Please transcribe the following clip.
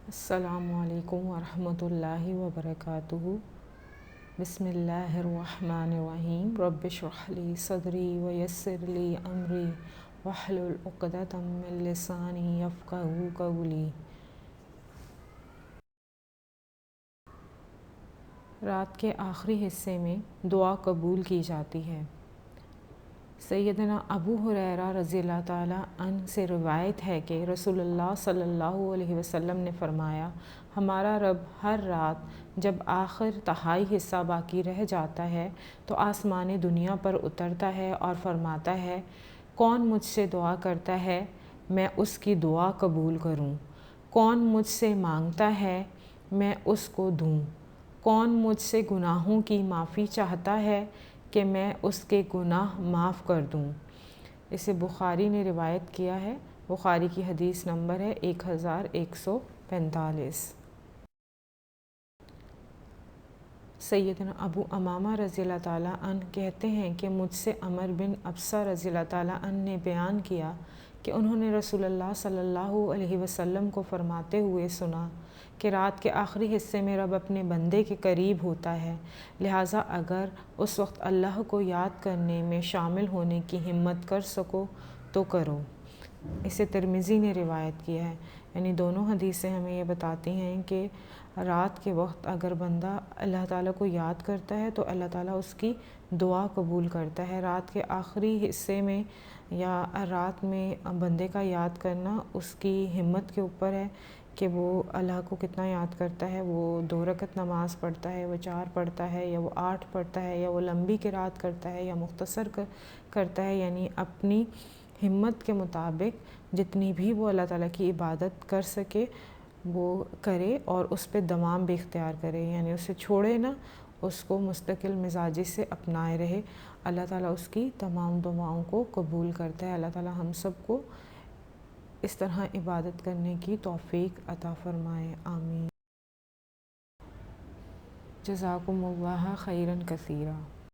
السلام علیکم ورحمۃ اللہ وبرکاتہ۔ بسم اللہ الرحمن الرحیم۔ رب اشرح لی صدری ویسر لی امری واحلل عقدۃ من لسانی یفقہوا قولی۔ رات کے آخری حصے میں دعا قبول کی جاتی ہے۔ سیدنا ابو ہریرہ رضی اللہ تعالیٰ عنہ سے روایت ہے کہ رسول اللہ صلی اللہ علیہ وسلم نے فرمایا، ہمارا رب ہر رات جب آخر تہائی حصہ باقی رہ جاتا ہے تو آسمان دنیا پر اترتا ہے اور فرماتا ہے، کون مجھ سے دعا کرتا ہے میں اس کی دعا قبول کروں، کون مجھ سے مانگتا ہے میں اس کو دوں، کون مجھ سے گناہوں کی معافی چاہتا ہے کہ میں اس کے گناہ معاف کر دوں۔ اسے بخاری نے روایت کیا ہے۔ بخاری کی حدیث نمبر ہے 1145۔ سیدنا ابو امامہ رضی اللہ تعالیٰ عنہ کہتے ہیں کہ مجھ سے عمر بن ابسہ رضی اللہ تعالیٰ عنہ نے بیان کیا کہ انہوں نے رسول اللہ صلی اللہ علیہ وسلم کو فرماتے ہوئے سنا کہ رات کے آخری حصے میں رب اپنے بندے کے قریب ہوتا ہے، لہٰذا اگر اس وقت اللہ کو یاد کرنے میں شامل ہونے کی ہمت کر سکو تو کرو۔ اسے ترمذی نے روایت کیا ہے۔ یعنی دونوں حدیثیں ہمیں یہ بتاتی ہیں کہ رات کے وقت اگر بندہ اللہ تعالیٰ کو یاد کرتا ہے تو اللہ تعالیٰ اس کی دعا قبول کرتا ہے۔ رات کے آخری حصے میں یا رات میں بندے کا یاد کرنا اس کی ہمت کے اوپر ہے کہ وہ اللہ کو کتنا یاد کرتا ہے۔ وہ 2 رکعت نماز پڑھتا ہے، وہ 4 پڑھتا ہے، یا وہ 8 پڑھتا ہے، یا وہ لمبی قرات کرتا ہے یا مختصر کرتا ہے۔ یعنی اپنی ہمت کے مطابق جتنی بھی وہ اللہ تعالیٰ کی عبادت کر سکے وہ کرے اور اس پہ دوام بھی اختیار کرے، یعنی اسے چھوڑے نہ، اس کو مستقل مزاجی سے اپنائے رہے۔ اللہ تعالیٰ اس کی تمام دعاؤں کو قبول کرتا ہے۔ اللہ تعالیٰ ہم سب کو اس طرح عبادت کرنے کی توفیق عطا فرمائے، آمین۔ جزاکم اللہ خیرا کثیرا۔